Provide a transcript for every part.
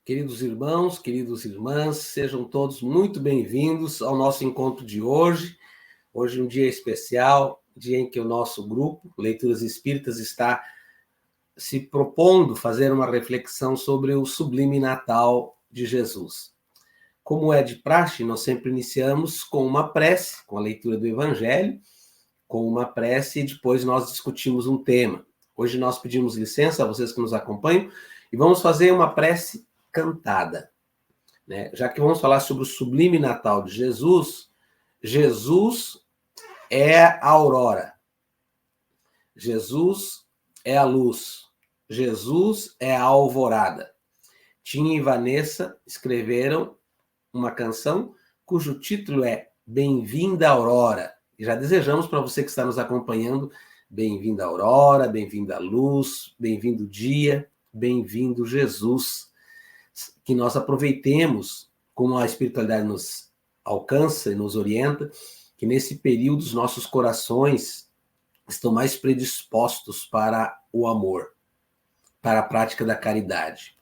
Queridos irmãos, queridas irmãs, sejam todos muito bem-vindos ao nosso encontro de hoje. Hoje é um dia especial, dia em que o nosso grupo, Leituras Espíritas, está se propondo fazer uma reflexão sobre o sublime Natal de Jesus. Como é de praxe, nós sempre iniciamos com uma prece, com a leitura do Evangelho, com uma prece e depois nós discutimos um tema. Hoje nós pedimos licença a vocês que nos acompanham e vamos fazer uma prece cantada, né? Já que vamos falar sobre o sublime Natal de Jesus, Jesus é a aurora, Jesus é a luz, Jesus é a alvorada. Tinha e Vanessa escreveram uma canção cujo título é Bem-vinda Aurora. E já desejamos para você que está nos acompanhando, bem-vinda Aurora, bem-vinda Luz, bem-vindo dia, bem-vindo Jesus. Que nós aproveitemos, como a espiritualidade nos alcança e nos orienta, que nesse período os nossos corações estão mais predispostos para o amor, para a prática da caridade.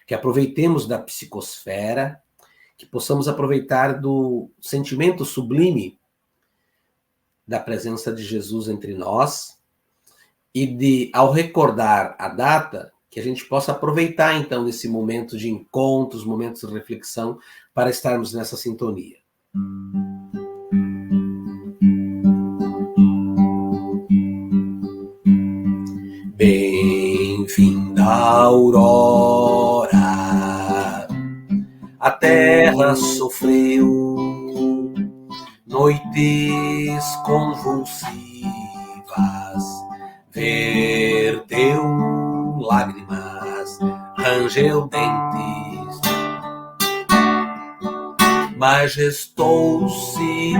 Que aproveitemos da psicosfera, que possamos aproveitar do sentimento sublime da presença de Jesus entre nós e ao recordar a data, que a gente possa aproveitar, então, nesse momento de encontros, momentos de reflexão, para estarmos nessa sintonia. Bem-vinda aurora, a terra sofreu noites convulsivas, verteu lágrimas, rangeu dentes, majestou-se,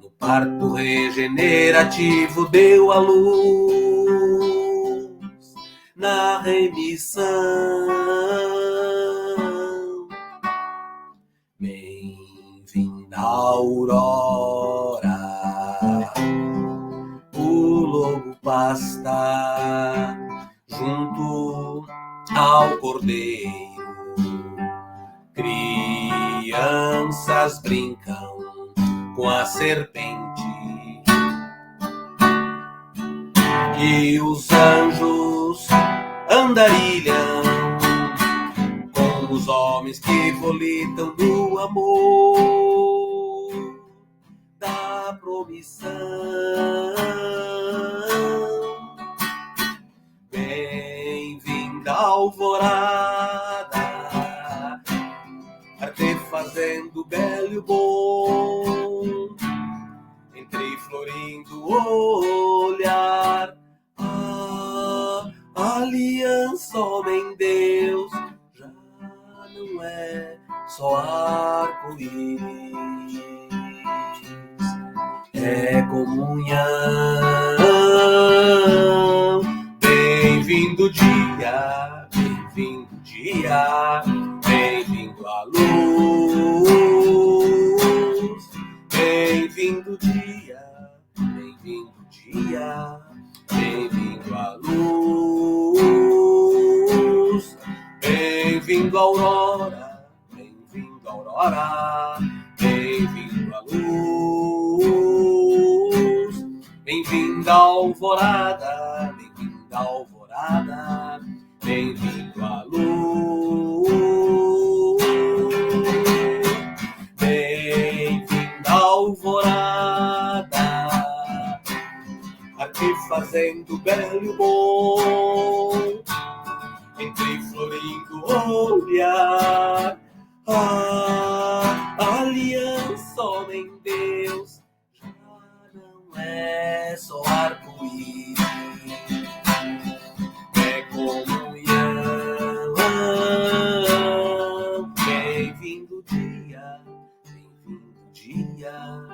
no parto regenerativo deu a luz, na remissão. Bem-vinda aurora, lobo pasta junto ao cordeiro, crianças brincam com a serpente e os anjos andarilham com os homens que volitam no amor da promissão. Bem-vinda alvorada, artefazendo belo e bom, entre florindo olhar, a aliança homem-deus já não é só arco-íris, é comunhão. Bem-vindo dia, bem-vindo dia, bem-vindo a luz. Bem-vindo dia, bem-vindo dia, bem-vindo a luz. Bem-vindo aurora, bem-vindo aurora, bem-vindo a luz. Bem-vinda alvorada, bem-vinda alvorada, bem-vindo à luz. Bem-vinda alvorada, aqui fazendo belo e bom, entre florindo olhar, a aliança homem-deus já não é só arco-íris, é comunhão. Bem-vindo dia, bem-vindo dia,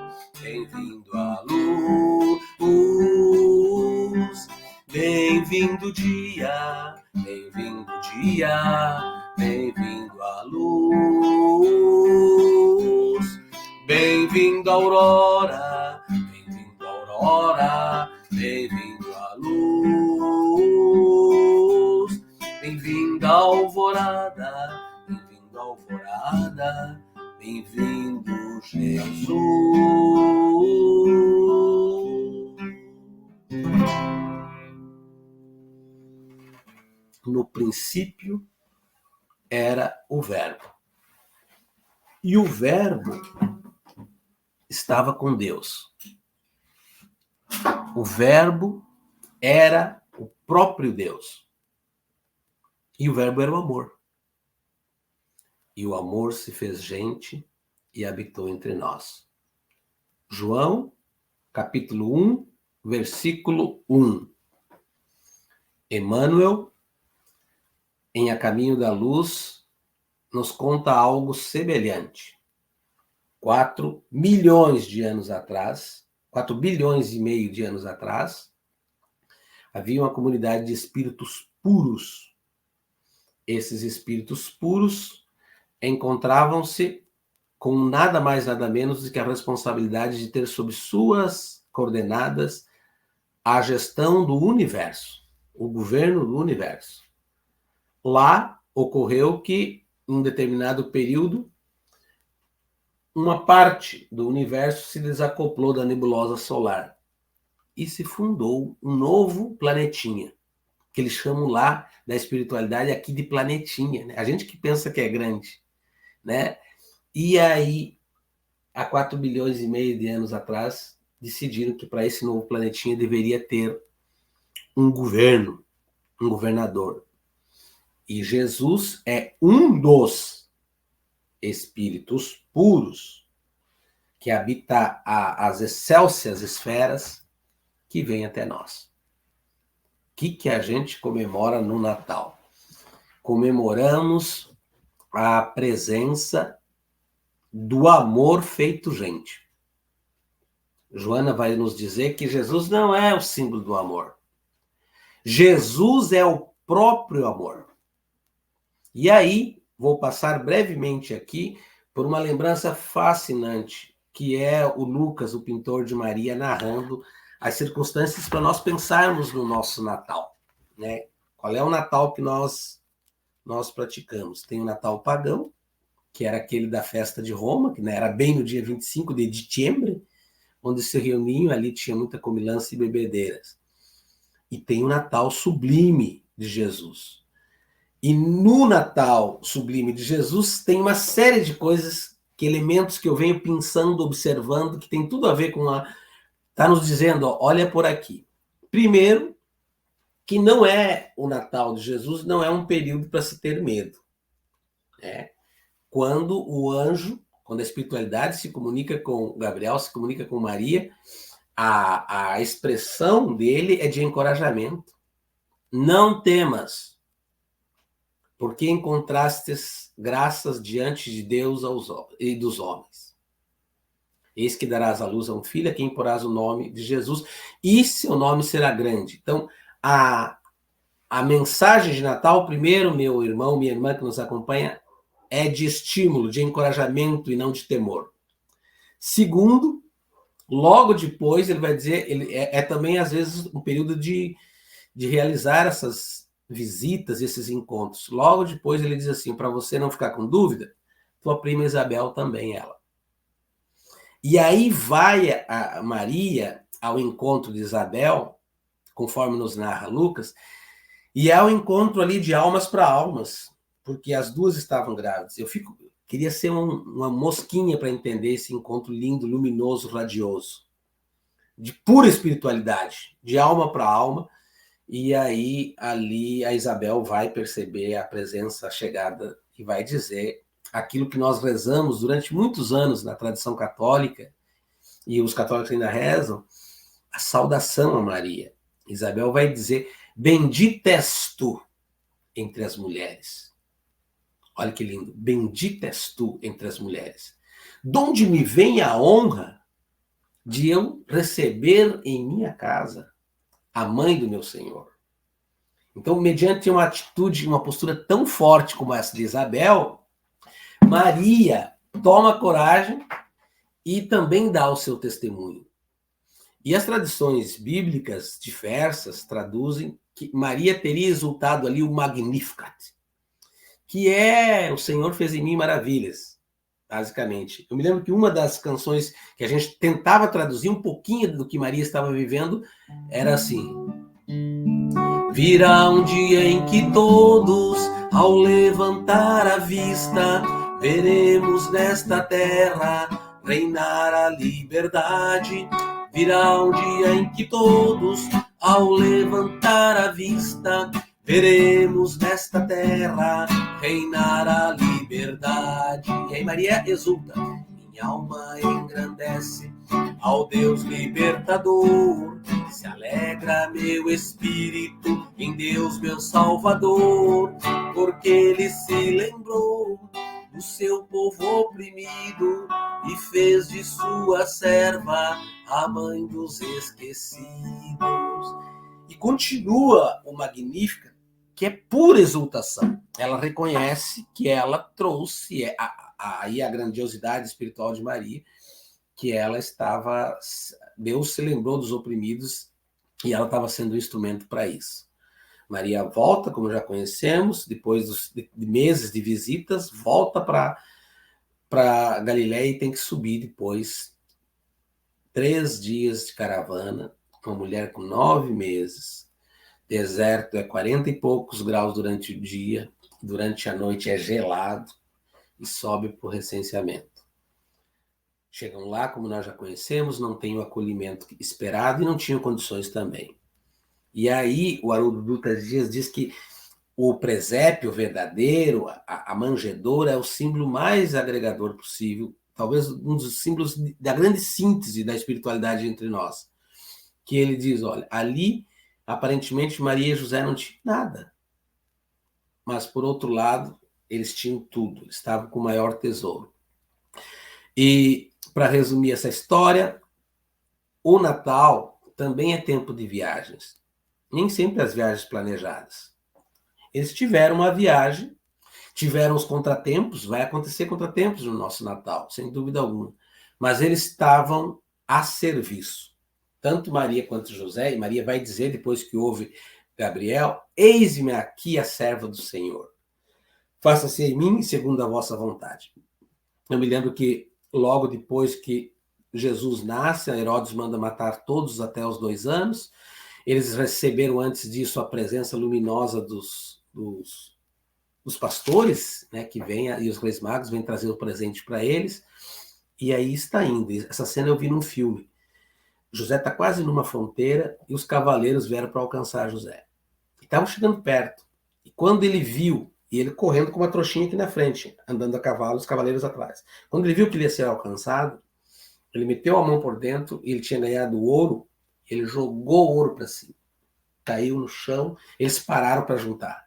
bem-vindo à luz. Bem-vindo dia, bem-vindo dia, bem-vindo à luz. Bem-vindo aurora, bem-vindo aurora, bem-vindo à luz. bem-vindo alvorada, bem-vindo Jesus. No princípio era o Verbo. E o Verbo estava com Deus. O Verbo era o próprio Deus. E o Verbo era o amor. E o amor se fez gente e habitou entre nós. João, capítulo 1, versículo 1. Emmanuel, em A Caminho da Luz, nos conta algo semelhante. 4 milhões de anos atrás, 4 bilhões e meio de anos atrás, havia uma comunidade de espíritos puros. Esses espíritos puros encontravam-se com nada mais, nada menos do que a responsabilidade de ter sob suas coordenadas a gestão do universo, o governo do universo. Lá ocorreu que, em um determinado período, uma parte do universo se desacoplou da nebulosa solar e se fundou um novo planetinha, que eles chamam lá da espiritualidade aqui de planetinha, né? A gente que pensa que é grande, né? E aí, há 4 bilhões e meio de anos atrás, decidiram que para esse novo planetinha deveria ter um governo, um governador. E Jesus é um dos espíritos puros que habita as excelsas esferas que vêm até nós. O que a gente comemora no Natal? Comemoramos a presença do amor feito gente. Joana vai nos dizer que Jesus não é o símbolo do amor. Jesus é o próprio amor. E aí, vou passar brevemente aqui por uma lembrança fascinante, que é o Lucas, o pintor de Maria, narrando as circunstâncias para nós pensarmos no nosso Natal, né? Qual é o Natal que nós praticamos? Tem o Natal pagão, que era aquele da festa de Roma, que era bem no dia 25 de dezembro, onde se reuniam, ali tinha muita comilança e bebedeiras. E tem o Natal sublime de Jesus. E no Natal sublime de Jesus tem uma série de coisas, elementos que eu venho pensando, observando, que tem tudo a ver com a... Está nos dizendo, ó, olha por aqui. Primeiro, que não é o Natal de Jesus, não é um período para se ter medo. Né? Quando o anjo, quando a espiritualidade se comunica com Gabriel, se comunica com Maria, a expressão dele é de encorajamento. Não temas, porque encontrastes graças diante de Deus e dos homens. Eis que darás à luz a um filho, a quem porás o nome de Jesus, e seu nome será grande. Então, a mensagem de Natal, primeiro, meu irmão, minha irmã que nos acompanha, é de estímulo, de encorajamento e não de temor. Segundo, logo depois, ele vai dizer, é também, às vezes, um período de realizar essas visitas, esses encontros. Logo depois ele diz assim, para você não ficar com dúvida, tua prima Isabel também, ela. E aí vai a Maria ao encontro de Isabel, conforme nos narra Lucas, e é o encontro ali de almas para almas, porque as duas estavam grávidas. Queria ser uma mosquinha para entender esse encontro lindo, luminoso, radioso, de pura espiritualidade, de alma para alma. E aí, ali, a Isabel vai perceber a presença, a chegada, e vai dizer aquilo que nós rezamos durante muitos anos na tradição católica, e os católicos ainda rezam, a saudação a Maria. Isabel vai dizer, bendita és tu entre as mulheres. Olha que lindo, bendita és tu entre as mulheres. Donde me vem a honra de eu receber em minha casa a mãe do meu Senhor. Então, mediante uma atitude, uma postura tão forte como essa de Isabel, Maria toma coragem e também dá o seu testemunho. E as tradições bíblicas diversas traduzem que Maria teria exultado ali o Magnificat, que é O Senhor Fez em Mim Maravilhas, basicamente. Eu me lembro que uma das canções que a gente tentava traduzir um pouquinho do que Maria estava vivendo era assim: virá um dia em que todos, ao levantar a vista, veremos nesta terra reinar a liberdade. Virá um dia em que todos, ao levantar a vista, veremos nesta terra reinar a liberdade. E aí Maria exulta: minha alma engrandece ao Deus libertador, se alegra meu espírito em Deus meu Salvador, porque ele se lembrou do seu povo oprimido e fez de sua serva a mãe dos esquecidos. E continua o Magnífica, que é pura exultação. Ela reconhece que ela trouxe aí a grandiosidade espiritual de Maria, que ela estava... Deus se lembrou dos oprimidos e ela estava sendo um instrumento para isso. Maria volta, como já conhecemos, depois de meses de visitas, volta para Galiléia e tem que subir depois 3 dias de caravana, uma mulher com 9 meses, deserto é 40 e poucos graus durante o dia, durante a noite é gelado, e sobe para o recenseamento. Chegam lá, como nós já conhecemos, não tem o acolhimento esperado e não tinham condições também. E aí o Haroldo Dutra Dias diz que o presépio verdadeiro, a manjedoura, é o símbolo mais agregador possível, talvez um dos símbolos da grande síntese da espiritualidade entre nós. Que ele diz, olha, ali, aparentemente, Maria e José não tinham nada. Mas, por outro lado, eles tinham tudo, eles estavam com o maior tesouro. E, para resumir essa história, o Natal também é tempo de viagens. Nem sempre as viagens planejadas. Eles tiveram uma viagem, tiveram os contratempos, vai acontecer contratempos no nosso Natal, sem dúvida alguma. Mas eles estavam a serviço. Tanto Maria quanto José, e Maria vai dizer, depois que ouve Gabriel, eis-me aqui a serva do Senhor. Faça-se em mim segundo a vossa vontade. Eu me lembro que logo depois que Jesus nasce, Herodes manda matar todos até os 2 anos. Eles receberam antes disso a presença luminosa dos pastores, né, que vêm, e os reis magos vêm trazer o presente para eles. E aí está indo. Essa cena eu vi num filme. José está quase numa fronteira e os cavaleiros vieram para alcançar José. E estavam chegando perto. E quando ele viu, e ele correndo com uma trouxinha aqui na frente, andando a cavalo, os cavaleiros atrás. Quando ele viu que ele ia ser alcançado, ele meteu a mão por dentro e ele tinha ganhado ouro, ele jogou o ouro para cima. Caiu no chão, eles pararam para juntar.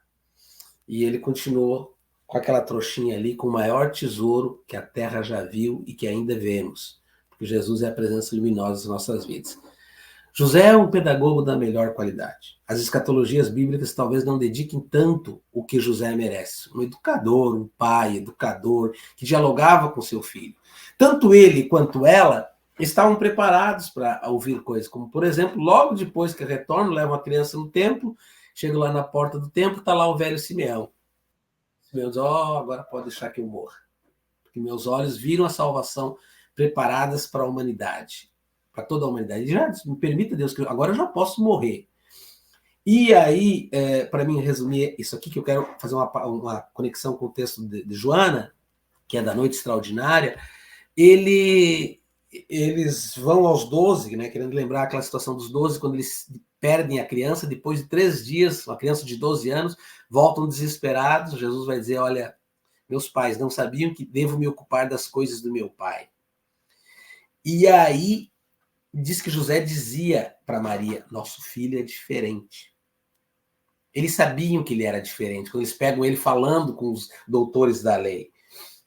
E ele continuou com aquela trouxinha ali, com o maior tesouro que a terra já viu e que ainda vemos. Porque Jesus é a presença luminosa das nossas vidas. José é um pedagogo da melhor qualidade. As escatologias bíblicas talvez não dediquem tanto o que José merece. Um educador, um pai, educador, que dialogava com seu filho. Tanto ele quanto ela estavam preparados para ouvir coisas, como, por exemplo, logo depois que retornam, levam a criança no templo, chegam lá na porta do templo, está lá o velho Simeão. Simeão diz, agora pode deixar que eu morra. Porque meus olhos viram a salvação preparadas para a humanidade. Para toda a humanidade. E já me permita, Deus, que agora eu já posso morrer. E aí, para mim resumir isso aqui, que eu quero fazer uma conexão com o texto de Joana, que é da Noite Extraordinária, eles vão aos 12, né, querendo lembrar aquela situação dos 12, quando eles perdem a criança, depois de 3 dias, uma criança de 12 anos, voltam desesperados, Jesus vai dizer, olha, meus pais não sabiam que devo me ocupar das coisas do meu pai. E aí, diz que José dizia para Maria, nosso filho é diferente. Eles sabiam que ele era diferente, quando eles pegam ele falando com os doutores da lei.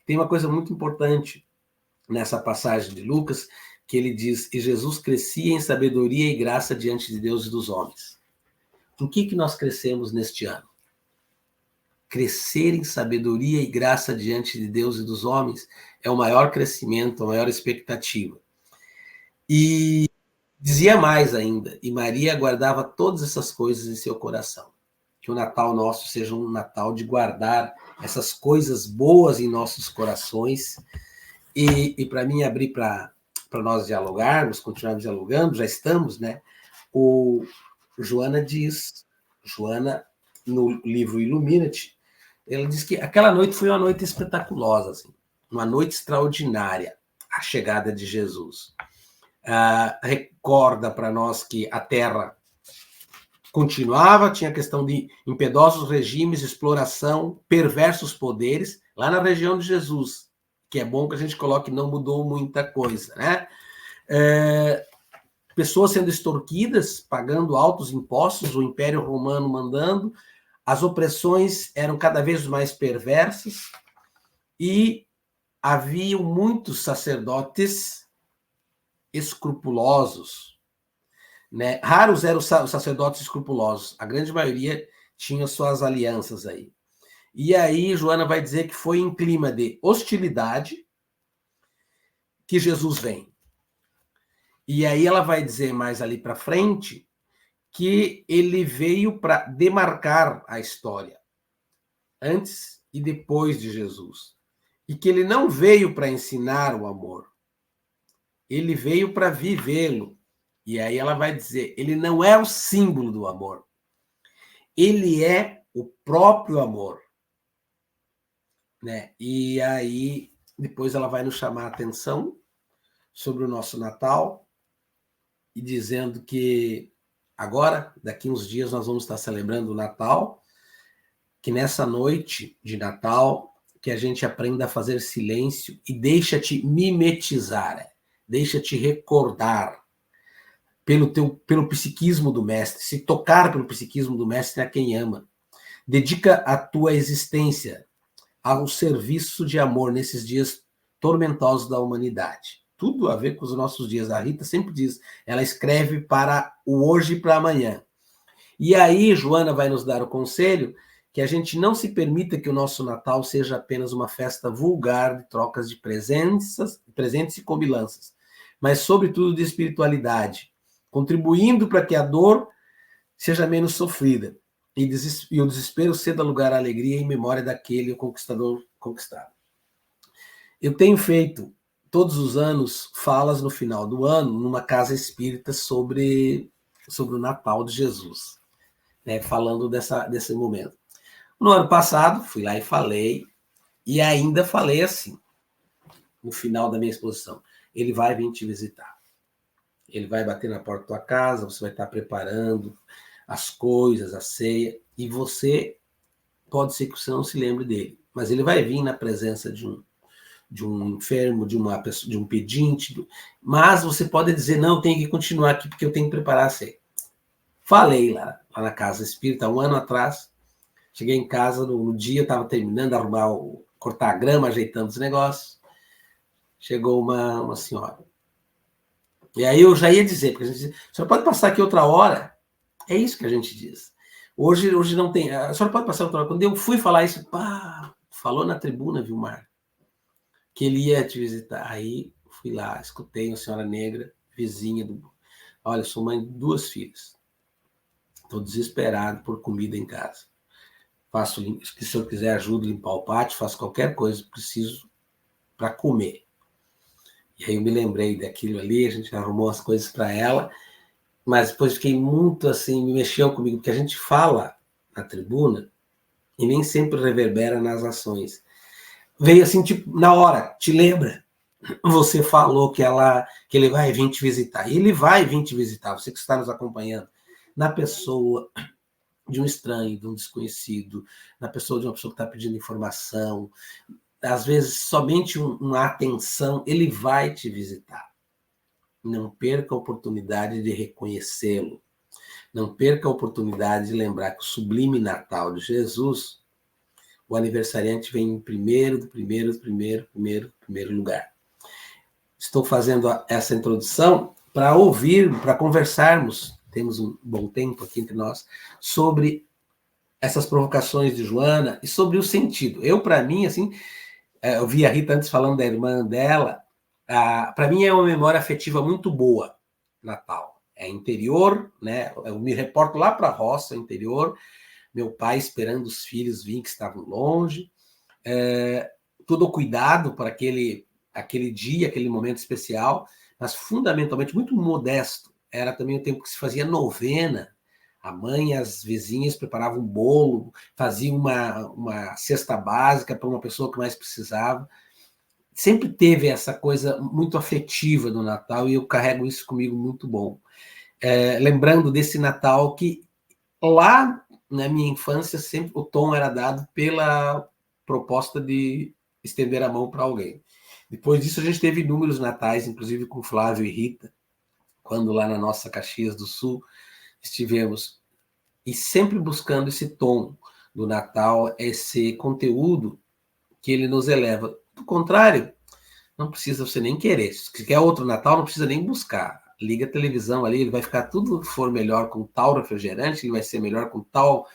Tem uma coisa muito importante nessa passagem de Lucas, que ele diz, e Jesus crescia em sabedoria e graça diante de Deus e dos homens. Em que nós crescemos neste ano? Crescer em sabedoria e graça diante de Deus e dos homens é o maior crescimento, a maior expectativa. E dizia mais ainda, e Maria guardava todas essas coisas em seu coração. Que o Natal nosso seja um Natal de guardar essas coisas boas em nossos corações. E para mim abrir para nós dialogarmos, continuarmos dialogando, já estamos, né? O Joana diz, Joana, no livro Ilumina-te, ela diz que aquela noite foi uma noite espetaculosa, assim, uma noite extraordinária, a chegada de Jesus. Recorda para nós que a Terra continuava, tinha a questão de impiedosos regimes, exploração, perversos poderes, lá na região de Jesus, que é bom que a gente coloque, não mudou muita coisa, né? Pessoas sendo extorquidas, pagando altos impostos, o Império Romano mandando, as opressões eram cada vez mais perversas e haviam muitos sacerdotes escrupulosos, né? Raros eram os sacerdotes escrupulosos, a grande maioria tinha suas alianças aí. E aí Joana vai dizer que foi em clima de hostilidade que Jesus vem. E aí ela vai dizer mais ali para frente que ele veio para demarcar a história, antes e depois de Jesus. E que ele não veio para ensinar o amor, ele veio para vivê-lo. E aí ela vai dizer, ele não é o símbolo do amor, ele é o próprio amor, né? E aí depois ela vai nos chamar a atenção sobre o nosso Natal e dizendo que agora, daqui uns dias, nós vamos estar celebrando o Natal, que nessa noite de Natal, que a gente aprenda a fazer silêncio e deixa-te mimetizar, deixa-te recordar pelo psiquismo do mestre, se tocar pelo psiquismo do mestre a quem ama. Dedica a tua existência ao serviço de amor nesses dias tormentosos da humanidade. Tudo a ver com os nossos dias. A Rita sempre diz, ela escreve para o hoje e para amanhã. E aí, Joana vai nos dar o conselho que a gente não se permita que o nosso Natal seja apenas uma festa vulgar de trocas de presentes e comilanças, mas, sobretudo, de espiritualidade, contribuindo para que a dor seja menos sofrida e o desespero ceda lugar à alegria em memória daquele conquistador conquistado. Eu tenho feito, todos os anos, falas no final do ano, numa casa espírita sobre o Natal de Jesus, né, falando desse momento. No ano passado, fui lá e falei, e ainda falei assim, no final da minha exposição, ele vai vir te visitar. Ele vai bater na porta da tua casa, você vai estar preparando as coisas, a ceia, e você, pode ser que você não se lembre dele, mas ele vai vir na presença de um enfermo, de um pedinte, mas você pode dizer, não, eu tenho que continuar aqui, porque eu tenho que preparar a ceia. Falei lá na casa espírita, 1 ano atrás, cheguei em casa, no dia, estava terminando de cortar a grama, ajeitando os negócios, chegou uma senhora. E aí eu já ia dizer, porque a gente diz, a senhora pode passar aqui outra hora? É isso que a gente diz. Hoje não tem, a senhora pode passar outra hora. Quando eu fui falar isso, falou na tribuna, Vilmar, que ele ia te visitar. Aí fui lá, escutei uma senhora negra, vizinha olha, sou mãe de 2 filhas. Estou desesperado por comida em casa. Se eu quiser ajuda a limpar o pátio, faço qualquer coisa, preciso para comer. E aí eu me lembrei daquilo ali, a gente arrumou as coisas para ela, mas depois fiquei muito assim, me mexeu comigo, porque a gente fala na tribuna e nem sempre reverbera nas ações. Veio assim, tipo, na hora, te lembra? Você falou que ele vai vir te visitar. E ele vai vir te visitar, você que está nos acompanhando, na pessoa de um estranho, de um desconhecido, na pessoa de uma pessoa que está pedindo informação, às vezes somente uma atenção, ele vai te visitar. Não perca a oportunidade de reconhecê-lo. Não perca a oportunidade de lembrar que o sublime Natal de Jesus, o aniversariante vem em primeiro lugar. Estou fazendo essa introdução para ouvir, para conversarmos, temos um bom tempo aqui entre nós, sobre essas provocações de Joana e sobre o sentido. Eu, para mim, assim, eu vi a Rita antes falando da irmã dela, para mim é uma memória afetiva muito boa, Natal. É interior, né? Eu me reporto lá para a roça, interior, meu pai esperando os filhos virem que estavam longe, todo cuidado para aquele dia, aquele momento especial, mas fundamentalmente muito modesto. Era também o tempo que se fazia novena. A mãe e as vizinhas preparavam um bolo, faziam uma cesta básica para uma pessoa que mais precisava. Sempre teve essa coisa muito afetiva do Natal e eu carrego isso comigo muito bom. Lembrando desse Natal que lá na minha infância sempre o tom era dado pela proposta de estender a mão para alguém. Depois disso a gente teve inúmeros natais, inclusive com Flávio e Rita, quando lá na nossa Caxias do Sul estivemos, e sempre buscando esse tom do Natal, esse conteúdo que ele nos eleva. Do contrário, não precisa você nem querer. Se quer outro Natal, não precisa nem buscar. Liga a televisão ali, ele vai ficar tudo for melhor com tal refrigerante, ele vai ser melhor com tal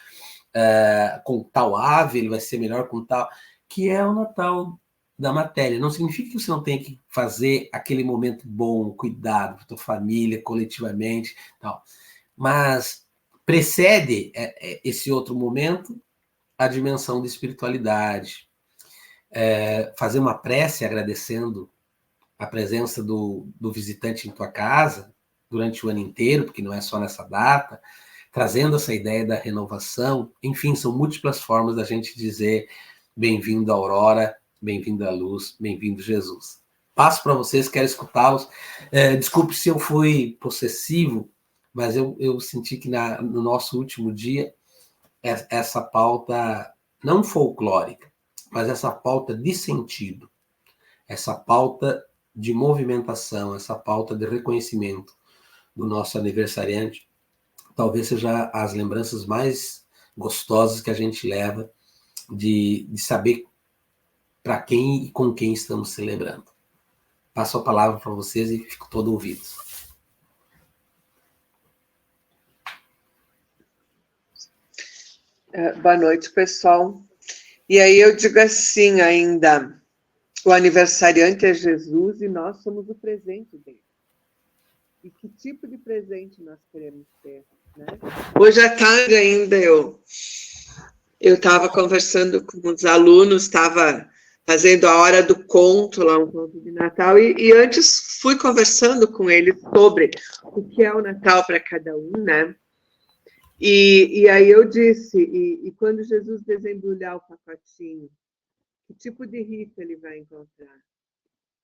ave, ele vai ser melhor com tal... Que é o Natal da matéria. Não significa que você não tem que fazer aquele momento bom, cuidado para tua família, coletivamente, tal. Mas precede esse outro momento a dimensão de espiritualidade. Fazer uma prece agradecendo a presença do visitante em tua casa durante o ano inteiro, porque não é só nessa data, trazendo essa ideia da renovação. Enfim, são múltiplas formas da gente dizer bem-vindo à aurora, bem-vindo à luz, bem-vindo Jesus. Passo para vocês, quero escutá-los. Desculpe se eu fui possessivo, mas eu senti que no nosso último dia, essa pauta não folclórica, mas essa pauta de sentido, essa pauta de movimentação, essa pauta de reconhecimento do nosso aniversariante, talvez seja as lembranças mais gostosas que a gente leva de saber para quem e com quem estamos celebrando. Passo a palavra para vocês e fico todo ouvido. Boa noite, pessoal. E aí eu digo assim ainda, o aniversariante é Jesus e nós somos o presente dele. E que tipo de presente nós queremos ter, né? Hoje à tarde ainda eu estava conversando com os alunos, estava fazendo a hora do conto, lá um conto de Natal, e antes fui conversando com eles sobre o que é o Natal para cada um, né? E aí eu disse, e quando Jesus desembrulhar o pacotinho, que tipo de rifa ele vai encontrar?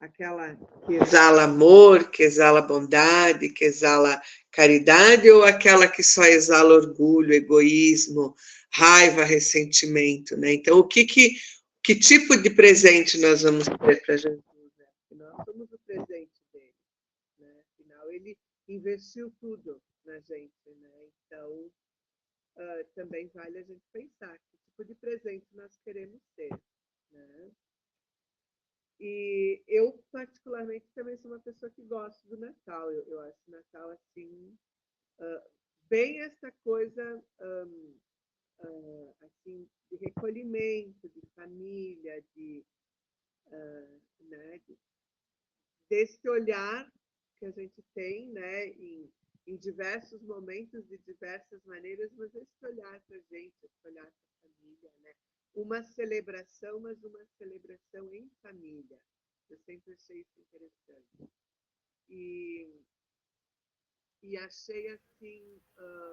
Aquela que exala amor, que exala bondade, que exala caridade, ou aquela que só exala orgulho, egoísmo, raiva, ressentimento, né? Então, que tipo de presente nós vamos ter para Jesus? Né? Porque nós somos o presente dele, né? Afinal, ele investiu tudo na gente, né? Então, também vale a gente pensar que tipo de presente nós queremos ter, né? E eu, particularmente, também sou uma pessoa que gosto do Natal. Eu acho o Natal, assim, bem essa coisa, assim, de recolhimento, de família, né, desse olhar que a gente tem, né, em diversos momentos, de diversas maneiras, mas esse olhar para a gente, esse olhar para a família, né? Uma celebração, mas uma celebração em família. Eu sempre achei isso interessante. E achei assim...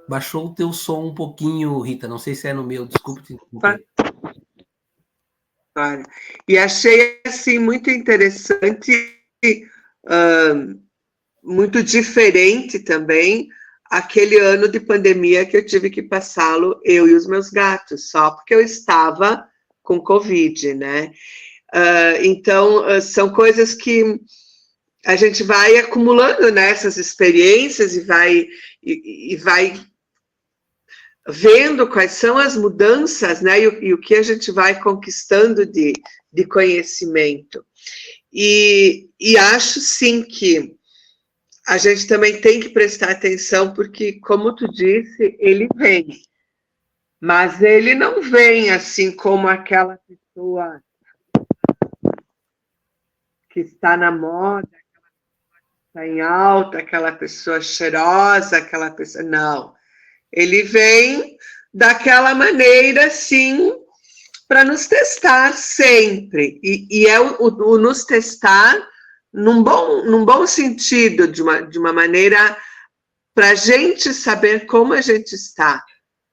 Baixou o teu som um pouquinho, Rita, não sei se é no meu, desculpe te interromper. E achei assim muito interessante, muito diferente também, aquele ano de pandemia que eu tive que passá-lo, eu e os meus gatos, só porque eu estava com Covid, né? Então, são coisas que a gente vai acumulando nessas experiências e vai vendo quais são as mudanças, né? E o que a gente vai conquistando de conhecimento. E acho, sim, que a gente também tem que prestar atenção, porque, como tu disse, ele vem. Mas ele não vem assim como aquela pessoa que está na moda, aquela pessoa que está em alta, aquela pessoa cheirosa, aquela pessoa... Não. Ele vem daquela maneira, assim, para nos testar sempre. E é o nos testar num bom sentido, de uma maneira para a gente saber como a gente está.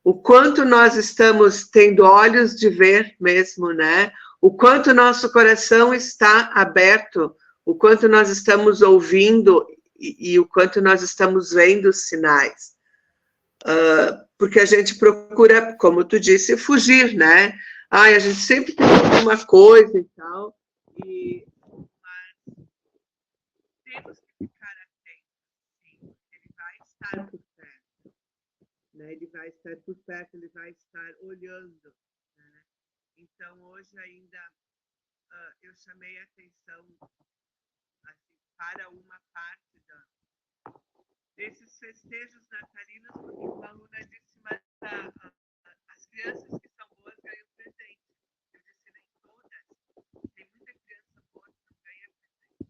O quanto nós estamos tendo olhos de ver mesmo, né? O quanto nosso coração está aberto, o quanto nós estamos ouvindo e o quanto nós estamos vendo os sinais. Porque a gente procura, como tu disse, fugir, né? A gente sempre tem alguma coisa e tal, mas temos que ficar atentos, sim. Ele vai estar por perto, né? Ele vai estar por perto, ele vai estar olhando, né? Então, hoje ainda eu chamei a atenção assim, para uma parte desses festejos natalinos, porque uma aluna disse, mas as crianças que são boas ganham presente. Eu disse, nem todas. Tem muita criança boa que não ganha presente.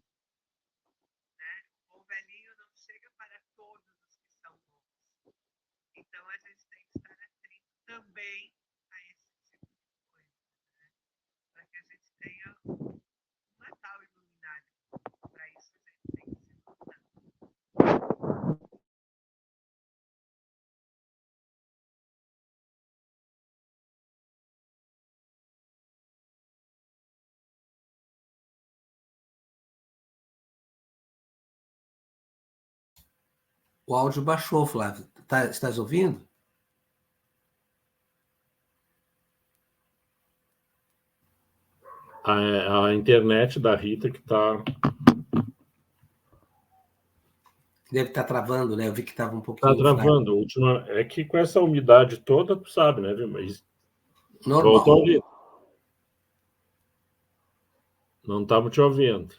Né? O bom velhinho não chega para todos os que são bons. Então, a gente tem que estar atento também a esse tipo de coisa, né? Para que a gente tenha um Natal iluminado. Para isso, a gente tem que se esforçar. O áudio baixou, Flávio. Estás ouvindo? A internet da Rita que está... Deve estar travando, né? Eu vi que estava um pouquinho... Está travando. A última... É que com essa umidade toda, tu sabe, né? Mas... Normal. Volta a ouvir. Não estamos te ouvindo.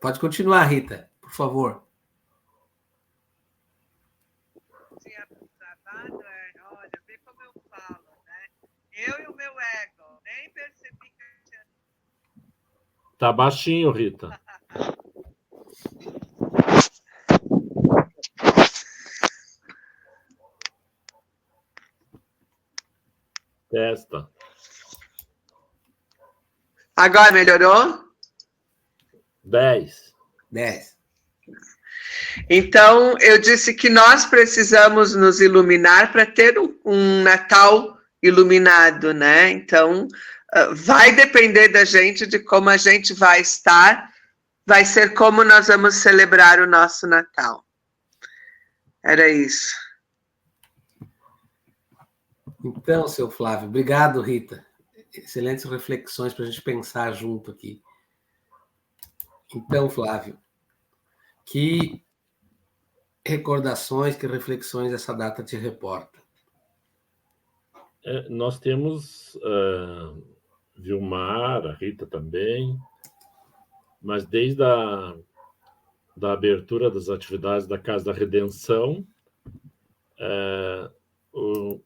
Pode continuar, Rita, por favor. Tinha travado, olha, vê como eu falo, né? Eu e o meu ego, nem percebi que eu tinha... Tá baixinho, Rita. Testa. Agora melhorou? 10. Então, eu disse que nós precisamos nos iluminar para ter um Natal iluminado, né? Então, vai depender da gente, de como a gente vai estar, vai ser como nós vamos celebrar o nosso Natal. Era isso. Então, seu Flávio, obrigado, Rita. Excelentes reflexões para a gente pensar junto aqui. Então, Flávio, que recordações, que reflexões essa data te reporta? Nós temos Vilmar, a Rita também, mas desde da abertura das atividades da Casa da Redenção,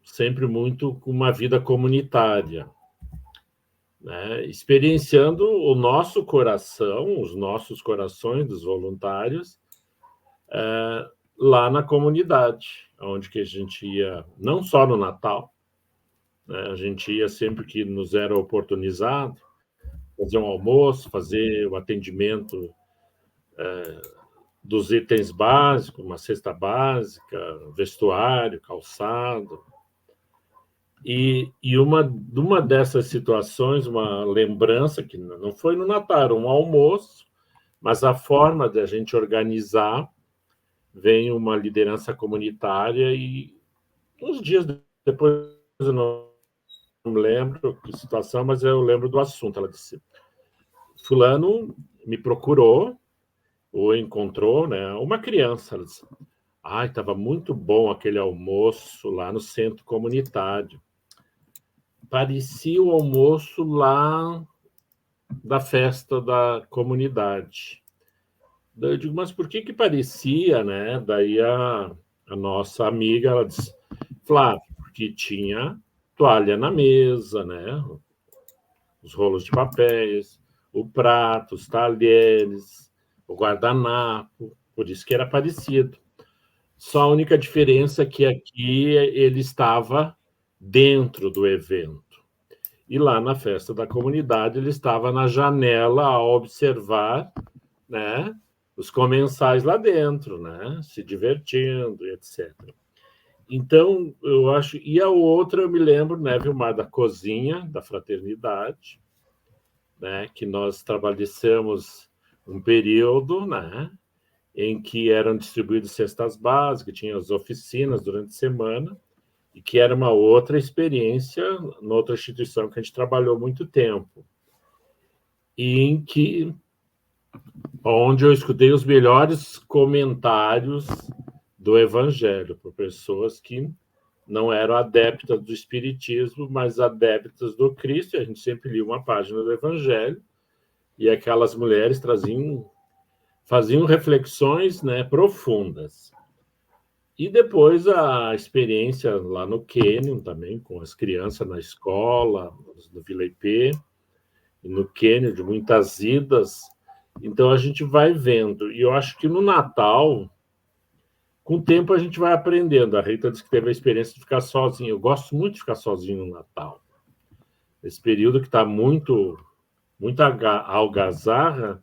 sempre muito com uma vida comunitária, né? Experienciando o nosso coração, os nossos corações dos voluntários, lá na comunidade, onde que a gente ia, não só no Natal, né? A gente ia sempre que nos era oportunizado, fazer um almoço, fazer o atendimento dos itens básicos, uma cesta básica, vestuário, calçado. E uma dessas situações, uma lembrança, que não foi no Natal, um almoço, mas a forma de a gente organizar, vem uma liderança comunitária e uns dias depois, eu não me lembro que situação, mas eu lembro do assunto. Ela disse, fulano me procurou, ou encontrou, né, uma criança. Ela disse, estava muito bom aquele almoço lá no centro comunitário. Parecia o almoço lá da festa da comunidade. Daí eu digo, mas por que parecia, né? Daí a nossa amiga, ela disse, Flávio, porque tinha toalha na mesa, né? Os rolos de papéis, o prato, os talheres, o guardanapo, por isso que era parecido. Só a única diferença é que aqui ele estava dentro do evento. E lá na festa da comunidade, ele estava na janela a observar, né, os comensais lá dentro, né, se divertindo, etc. Então, eu acho... E a outra, eu me lembro, né, Vilmar, da cozinha, da fraternidade, né, que nós trabalhamos um período, né, em que eram distribuídas cestas básicas, tinha as oficinas durante a semana, e que era uma outra experiência, noutra instituição que a gente trabalhou muito tempo, e em que, onde eu escutei os melhores comentários do Evangelho, por pessoas que não eram adeptas do Espiritismo, mas adeptas do Cristo, e a gente sempre lia uma página do Evangelho, e aquelas mulheres faziam reflexões, né, profundas. E depois a experiência lá no Quênia também, com as crianças na escola, no Vila IP, e no Quênia, de muitas idas. Então a gente vai vendo. E eu acho que no Natal, com o tempo a gente vai aprendendo. A Rita disse que teve a experiência de ficar sozinha. Eu gosto muito de ficar sozinho no Natal. Esse período que está muita algazarra,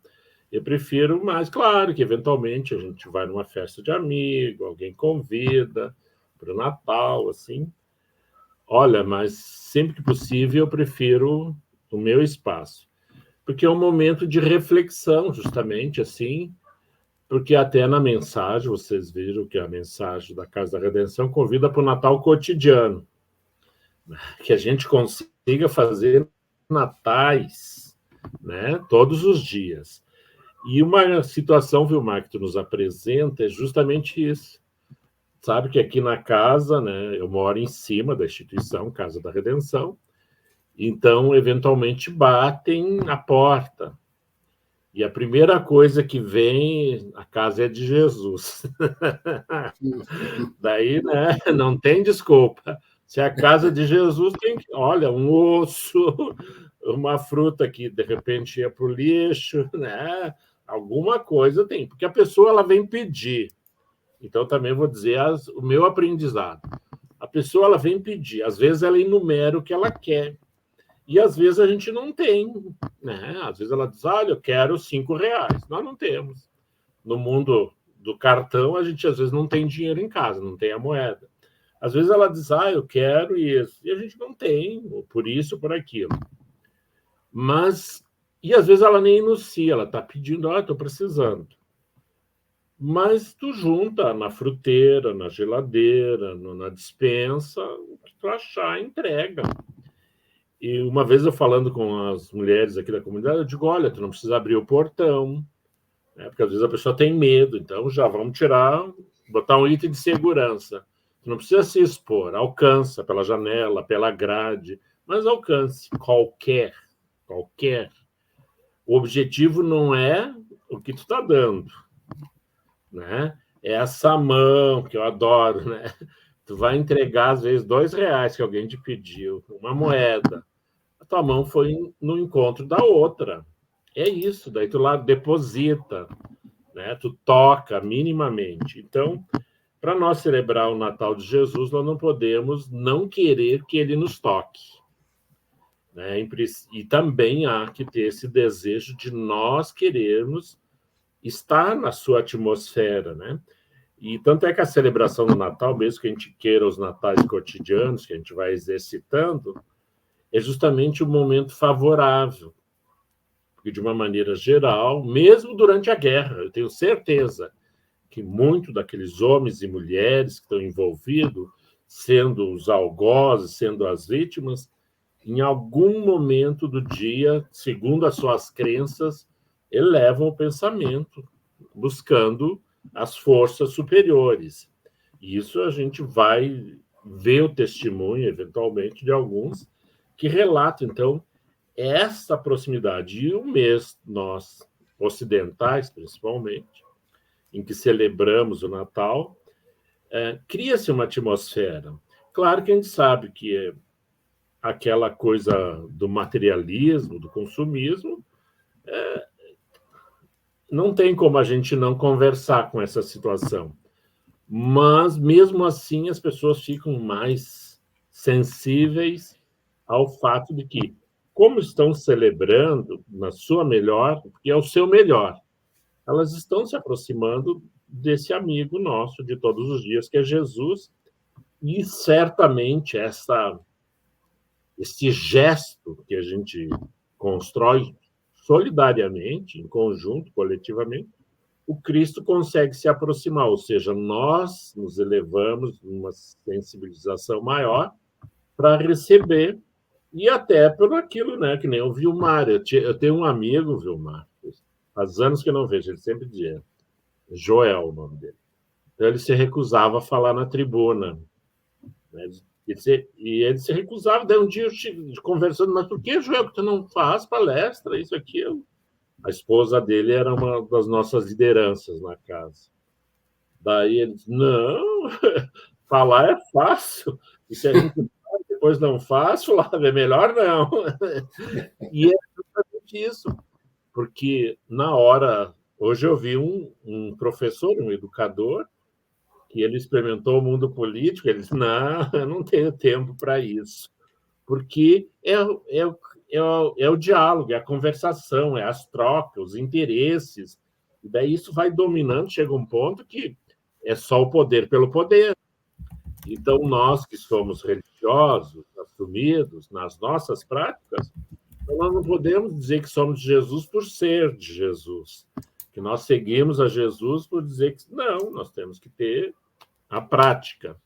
eu prefiro mais, claro, que eventualmente a gente vai numa festa de amigo, alguém convida para o Natal, assim. Olha, mas sempre que possível eu prefiro o meu espaço, porque é um momento de reflexão, justamente, assim, porque até na mensagem, vocês viram que a mensagem da Casa da Redenção convida para o Natal cotidiano, que a gente consiga fazer natais, né, todos os dias. E uma situação, Vilmar, que tu nos apresenta é justamente isso. Sabe que aqui na casa, né, eu moro em cima da instituição Casa da Redenção, então, eventualmente, batem na porta. E a primeira coisa que vem, a casa é de Jesus. Daí, né, não tem desculpa. Se a casa de Jesus tem, olha, um osso, uma fruta que, de repente, ia para o lixo, né? Alguma coisa tem, porque a pessoa ela vem pedir. Então, também vou dizer o meu aprendizado. A pessoa ela vem pedir. Às vezes, ela enumera o que ela quer. E, às vezes, a gente não tem. Né? Às vezes, ela diz, olha, eu quero R$5. Nós não temos. No mundo do cartão, a gente, às vezes, não tem dinheiro em casa, não tem a moeda. Às vezes, ela diz, eu quero isso. E a gente não tem, por isso, por aquilo. Mas... E, às vezes, ela nem enuncia, ela está pedindo, estou precisando. Mas tu junta na fruteira, na geladeira, na despensa, o que tu achar, entrega. E uma vez eu falando com as mulheres aqui da comunidade, eu digo, olha, tu não precisa abrir o portão, né? Porque às vezes a pessoa tem medo, então já vamos botar um item de segurança. Tu não precisa se expor, alcança pela janela, pela grade, mas alcance qualquer. O objetivo não é o que tu está dando, né? É essa mão que eu adoro, né? Tu vai entregar, às vezes, R$2 que alguém te pediu, uma moeda. A tua mão foi no encontro da outra. É isso, daí tu lá deposita, né? Tu toca minimamente. Então, para nós celebrar o Natal de Jesus, nós não podemos não querer que ele nos toque. Né? E também há que ter esse desejo de nós querermos estar na sua atmosfera, né? E tanto é que a celebração do Natal, mesmo que a gente queira os natais cotidianos, que a gente vai exercitando, é justamente um momento favorável. Porque, de uma maneira geral, mesmo durante a guerra, eu tenho certeza que muito daqueles homens e mulheres que estão envolvidos, sendo os algozes, sendo as vítimas, em algum momento do dia, segundo as suas crenças, elevam o pensamento, buscando as forças superiores. E isso a gente vai ver o testemunho, eventualmente, de alguns que relatam, então, essa proximidade. E o mês, nós, ocidentais, principalmente, em que celebramos o Natal, cria-se uma atmosfera. Claro que a gente sabe que aquela coisa do materialismo, do consumismo, não tem como a gente não conversar com essa situação. Mas, mesmo assim, as pessoas ficam mais sensíveis ao fato de que, como estão celebrando na sua melhor, porque é o seu melhor, elas estão se aproximando desse amigo nosso de todos os dias, que é Jesus, e certamente esse gesto que a gente constrói solidariamente, em conjunto, coletivamente, o Cristo consegue se aproximar, ou seja, nós nos elevamos numa sensibilização maior para receber, e até por aquilo, né, que nem o Vilmar. Eu tenho um amigo, Vilmar, faz anos que eu não vejo, ele sempre dizia, Joel, o nome dele. Então, ele se recusava a falar na tribuna, né? E ele se recusava. Daí um dia eu conversando, mas por que, Joel, que tu não faz palestra, isso, aquilo? A esposa dele era uma das nossas lideranças na casa. Daí ele disse, não, falar é fácil. E se a gente depois não faz, Flávio, é melhor não. E é justamente isso. Porque na hora... Hoje eu vi um professor, um educador, que ele experimentou o mundo político, ele disse, não, eu não tenho tempo para isso. Porque é o diálogo, é a conversação, é as trocas, os interesses. E daí isso vai dominando, chega um ponto que é só o poder pelo poder. Então, nós que somos religiosos, assumidos nas nossas práticas, nós não podemos dizer que somos de Jesus por ser de Jesus, que nós seguimos a Jesus por dizer que não, nós temos que ter a prática.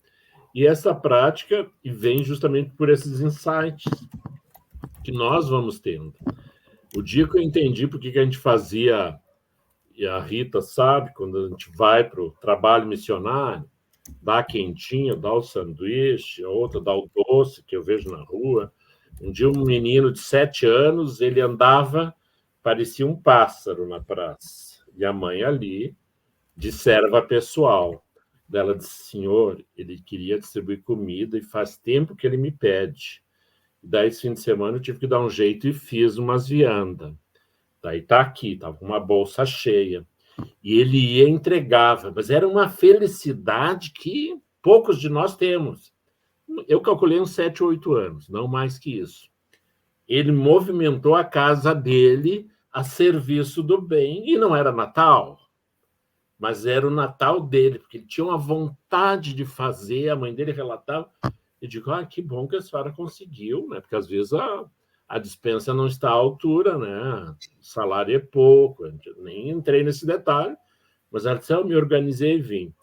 E essa prática vem justamente por esses insights que nós vamos tendo. O dia que eu entendi por que a gente fazia, e a Rita sabe, quando a gente vai para o trabalho missionário, dá a quentinha, dá o sanduíche, a outra dá o doce, que eu vejo na rua. Um dia um menino de 7 anos, ele andava, parecia um pássaro na praça. E a mãe ali, de serva pessoal. Ela disse, senhor, ele queria distribuir comida e faz tempo que ele me pede. Daí, esse fim de semana, eu tive que dar um jeito e fiz umas viandas. Daí tá aqui, estava com uma bolsa cheia. E ele ia e entregava, mas era uma felicidade que poucos de nós temos. Eu calculei uns 7 ou 8 anos, não mais que isso. Ele movimentou a casa dele a serviço do bem, e não era Natal, mas era o Natal dele, porque ele tinha uma vontade de fazer, a mãe dele relatava, e digo, que bom que a senhora conseguiu, né? Porque às vezes a dispensa não está à altura, né? O salário é pouco, eu nem entrei nesse detalhe, mas ela disse, eu me organizei e vim.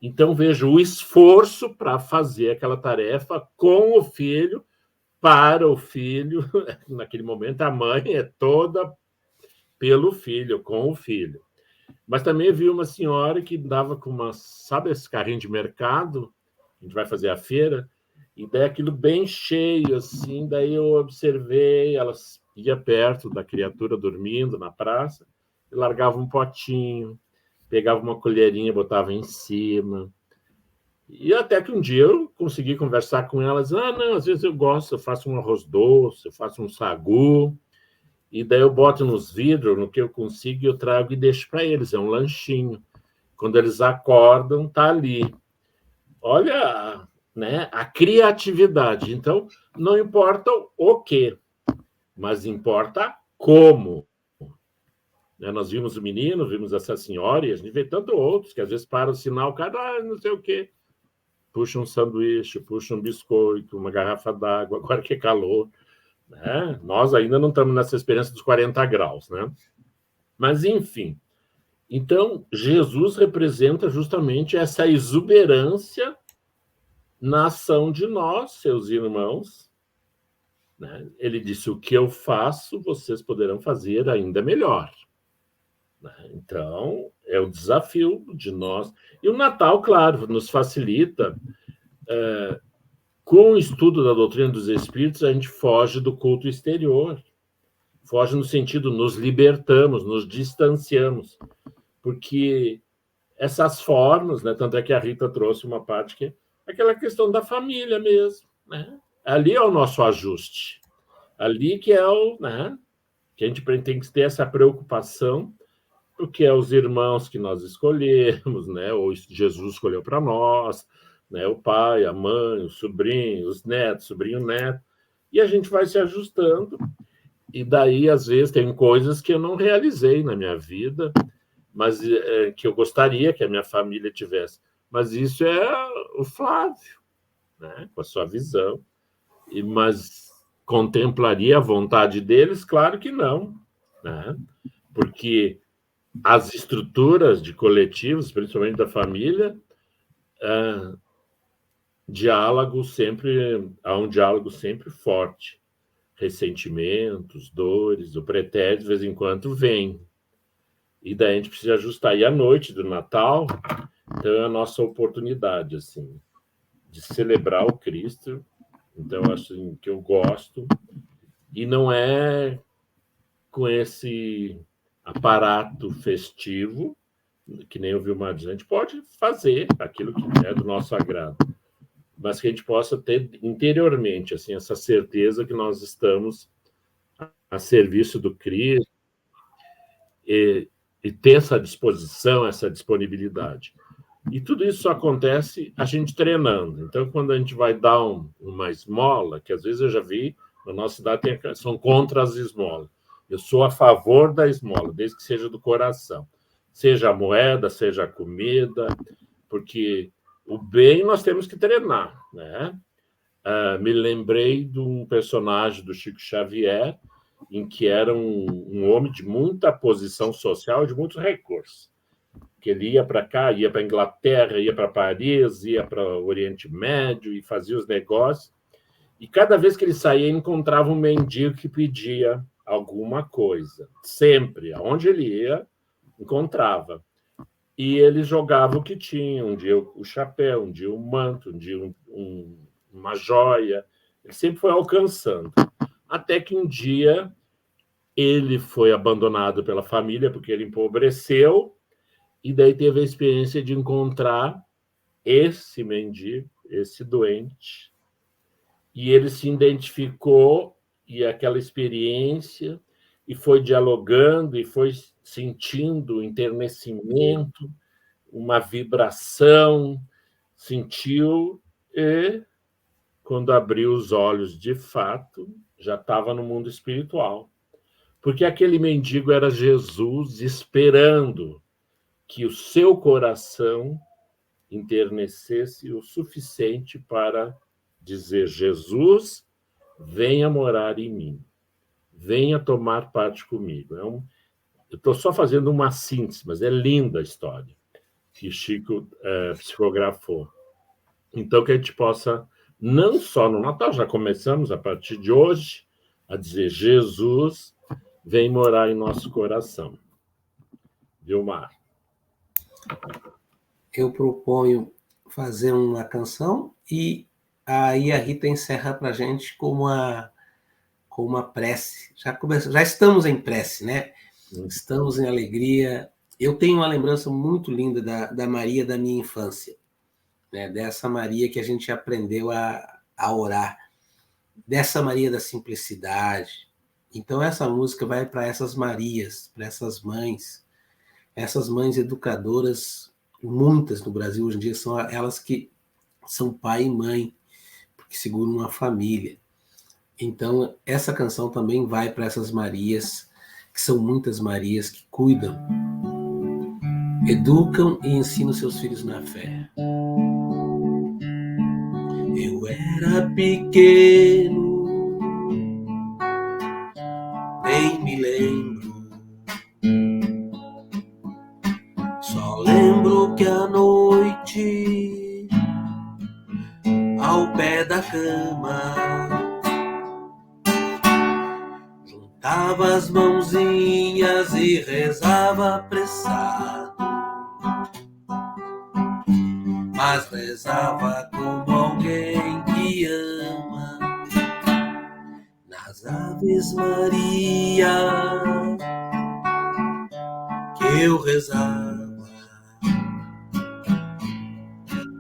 Então, vejo o esforço para fazer aquela tarefa com o filho, para o filho. Naquele momento, a mãe é toda pelo filho, com o filho. Mas também vi uma senhora que dava com uma, sabe esse carrinho de mercado? A gente vai fazer a feira, e daí aquilo bem cheio, assim, daí eu observei, ela ia perto da criatura dormindo na praça, e largava um potinho, pegava uma colherinha, botava em cima. E até que um dia eu consegui conversar com elas, não, às vezes eu gosto, eu faço um arroz doce, eu faço um sagu, e daí eu boto nos vidros, no que eu consigo, eu trago e deixo para eles, é um lanchinho. Quando eles acordam, tá ali. Olha, né, a criatividade. Então, não importa o quê, mas importa como. Né, nós vimos o menino, vimos essa senhora, e a gente vê tanto outros, que às vezes para o sinal, o cara, não sei o quê, puxa um sanduíche, puxa um biscoito, uma garrafa d'água, agora que é calor. Né? Nós ainda não estamos nessa experiência dos 40 graus, né? Mas, enfim. Então, Jesus representa justamente essa exuberância na ação de nós, seus irmãos. Né? Ele disse, o que eu faço, vocês poderão fazer ainda melhor. Né? Então, é o desafio de nós. E o Natal, claro, nos facilita... Com o estudo da doutrina dos espíritos, a gente foge do culto exterior. Foge no sentido, nos libertamos, nos distanciamos. Porque essas formas, né, tanto é que a Rita trouxe uma parte que é aquela questão da família mesmo. Né? Ali é o nosso ajuste. Ali que é o... Né, que a gente tem que ter essa preocupação, porque é os irmãos que nós escolhemos, né, ou Jesus escolheu para nós, né? O pai, a mãe, o sobrinho, os netos, sobrinho-neto, e a gente vai se ajustando. E daí, às vezes, tem coisas que eu não realizei na minha vida, mas que eu gostaria que a minha família tivesse. Mas isso é o Flávio, né? Com a sua visão. Mas contemplaria a vontade deles? Claro que não, né? Porque as estruturas de coletivos, principalmente da família, há um diálogo sempre forte. Ressentimentos, dores, o pretérito, de vez em quando, vem. E daí a gente precisa ajustar. E a noite do Natal, então, é a nossa oportunidade, assim, de celebrar o Cristo. Então, assim, que eu gosto. E não é com esse aparato festivo, que nem o Vilmar diz, a gente pode fazer aquilo que é do nosso agrado, mas que a gente possa ter interiormente, assim, essa certeza que nós estamos a serviço do Cristo e ter essa disposição, essa disponibilidade. E tudo isso só acontece a gente treinando. Então, quando a gente vai dar uma esmola, que às vezes eu já vi, na nossa cidade são contra as esmolas. Eu sou a favor da esmola, desde que seja do coração. Seja a moeda, seja a comida, porque o bem nós temos que treinar, né? Me lembrei de um personagem do Chico Xavier, em que era um homem de muita posição social e de muitos recursos. Que ele ia para cá, ia para a Inglaterra, ia para Paris, ia para o Oriente Médio e fazia os negócios. E cada vez que ele saía, encontrava um mendigo que pedia alguma coisa. Sempre, aonde ele ia, encontrava. E ele jogava o que tinha. Um dia o chapéu, um dia o manto, um dia uma joia. Ele sempre foi alcançando. Até que um dia ele foi abandonado pela família, porque ele empobreceu, e daí teve a experiência de encontrar esse mendigo, esse doente, e ele se identificou, e aquela experiência, e foi dialogando, e foi sentindo o enternecimento, uma vibração, sentiu, e quando abriu os olhos de fato, já estava no mundo espiritual. Porque aquele mendigo era Jesus esperando que o seu coração enternecesse o suficiente para dizer: Jesus, venha morar em mim, venha tomar parte comigo. Eu estou só fazendo uma síntese, mas é linda a história que Chico psicografou. Então, que a gente possa, não só no Natal, já começamos a partir de hoje, a dizer: Jesus, vem morar em nosso coração. Vilmar. Eu proponho fazer uma canção e aí a Rita encerra para a gente com uma prece. Já estamos em prece, né? Estamos em alegria. Eu tenho uma lembrança muito linda da Maria da minha infância, né? Dessa Maria que a gente aprendeu a orar, dessa Maria da simplicidade. Então essa música vai para essas Marias, para essas mães educadoras, muitas no Brasil hoje em dia, são elas que são pai e mãe, porque seguram uma família. Então, essa canção também vai para essas Marias, que são muitas Marias que cuidam, educam e ensinam seus filhos na fé. Eu era pequeno, nem me lembro. Só lembro que à noite, ao pé da cama, juntava as mãozinhas e rezava apressado, mas rezava como alguém que ama. Nas Aves Maria que eu rezava,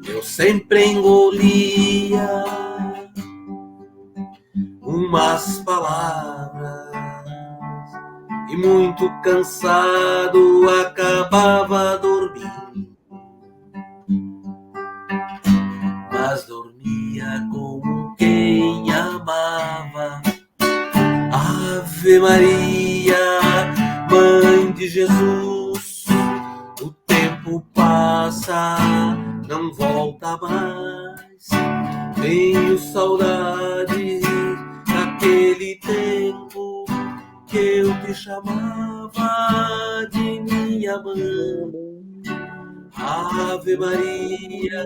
eu sempre engolia umas palavras e muito cansado acabava dormindo. Ave Maria, Mãe de Jesus, o tempo passa, não volta mais. Tenho saudade daquele tempo que eu te chamava de minha mãe. Ave Maria,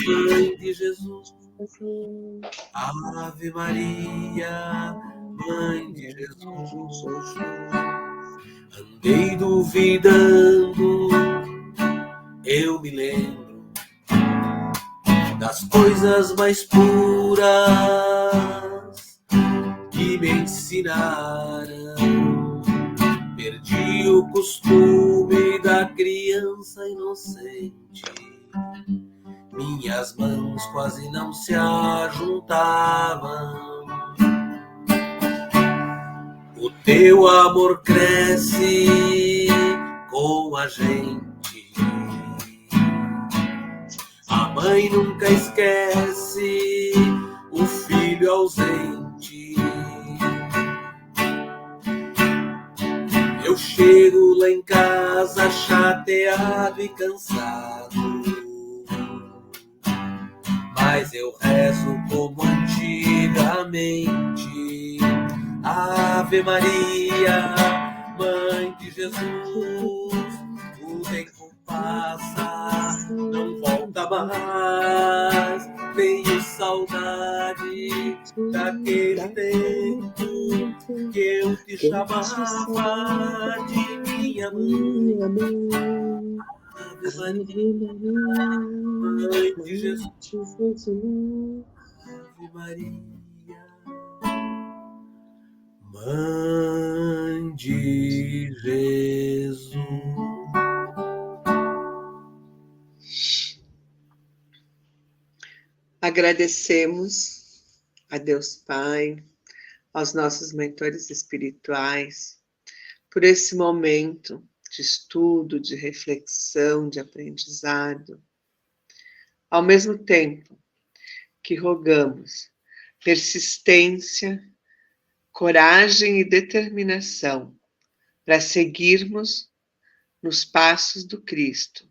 Mãe de Jesus. Ave Maria, Mãe de Jesus. Andei duvidando, eu me lembro das coisas mais puras que me ensinaram. Perdi o costume da criança inocente. Minhas mãos quase não se ajuntavam. O teu amor cresce com a gente. A mãe nunca esquece o filho ausente. Eu chego lá em casa chateado e cansado, mas eu rezo como antigamente. Ave Maria, Mãe de Jesus, o tempo passa, não volta mais. Tenho saudade daquele tempo que eu te chamava de minha mãe. Ave Maria, Mãe de Jesus, Ave Maria, Mãe de Jesus. Agradecemos a Deus Pai, aos nossos mentores espirituais, por esse momento de estudo, de reflexão, de aprendizado. Ao mesmo tempo que rogamos persistência, coragem e determinação para seguirmos nos passos do Cristo,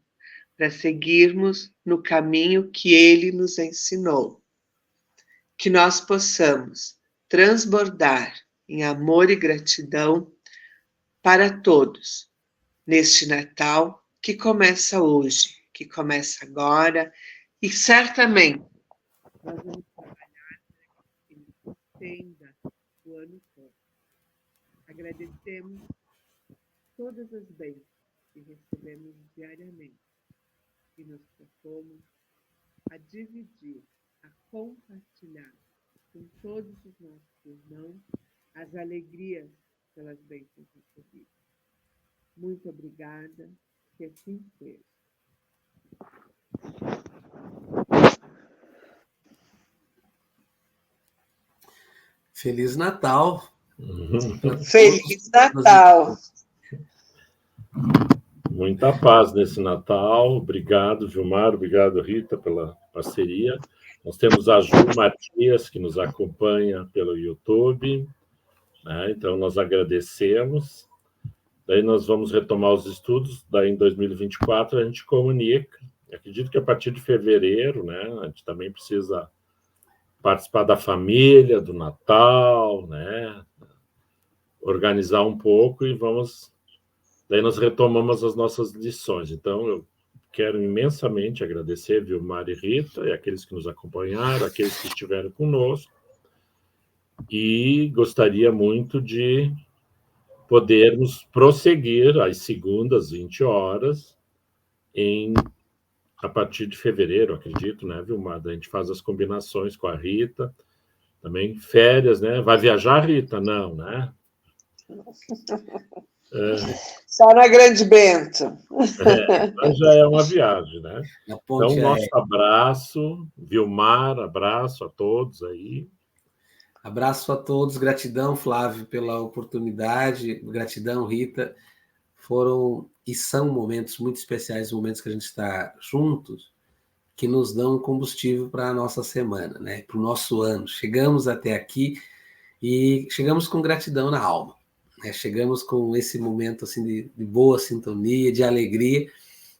para seguirmos no caminho que Ele nos ensinou. Que nós possamos transbordar em amor e gratidão para todos, neste Natal que começa hoje, que começa agora, e certamente nós vamos trabalhar para que Ele se estenda o ano todo. Agradecemos todas as bênçãos que recebemos diariamente e nos propomos a dividir, a compartilhar com todos os nossos irmãos as alegrias pelas bênçãos recebidas. Muito obrigada, que assim seja. Feliz Natal. Feliz Natal. Muita paz nesse Natal. Obrigado, Gilmar. Obrigado, Rita, pela parceria. Nós temos a Ju Matias, que nos acompanha pelo YouTube, né? Então, nós agradecemos. Daí nós vamos retomar os estudos. Daí, em 2024, a gente comunica. Acredito que a partir de fevereiro, né, a gente também precisa participar da família, do Natal, né? Organizar um pouco e vamos... Daí nós retomamos as nossas lições. Então, eu quero imensamente agradecer, Vilmar e Rita, e aqueles que nos acompanharam, aqueles que estiveram conosco, e gostaria muito de podermos prosseguir às segundas, 20 horas, a partir de fevereiro, acredito, né, Vilmar? A gente faz as combinações com a Rita, também férias, né? Vai viajar, Rita? Não, né? Só na Grande Bento. Mas já é uma viagem, né? Então, nosso abraço, Vilmar, abraço a todos aí. Abraço a todos, gratidão, Flávio, pela oportunidade, gratidão, Rita. Foram e são momentos muito especiais, momentos que a gente está juntos, que nos dão combustível para a nossa semana, né? Para o nosso ano. Chegamos até aqui E chegamos com gratidão na alma, né? Chegamos com esse momento assim, de boa sintonia, de alegria,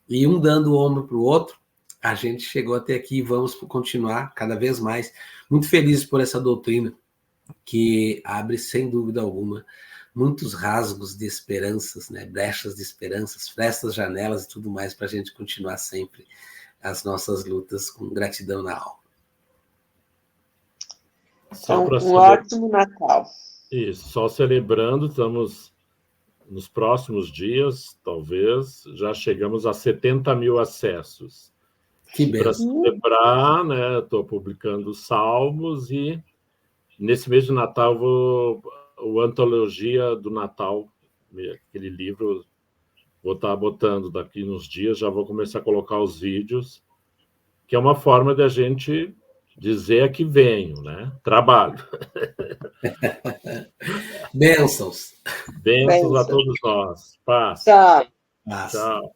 e um dando o ombro para o outro. A gente chegou até aqui e vamos continuar cada vez mais. Muito felizes por essa doutrina, que abre, sem dúvida alguma, muitos rasgos de esperanças, né? Brechas de esperanças, frestas, janelas e tudo mais, para a gente continuar sempre as nossas lutas com gratidão na alma. Então, ótimo Natal. Isso, só celebrando, estamos nos próximos dias, talvez, já chegamos a 70 mil acessos. Que bem. Para celebrar, né, estou publicando salmos e nesse mês de Natal o Antologia do Natal, aquele livro, vou estar botando daqui nos dias, já vou começar a colocar os vídeos, que é uma forma de a gente dizer que venho, né? Trabalho. Bênçãos. Bênçãos a todos nós. Paz. Tchau. Paz. Tchau.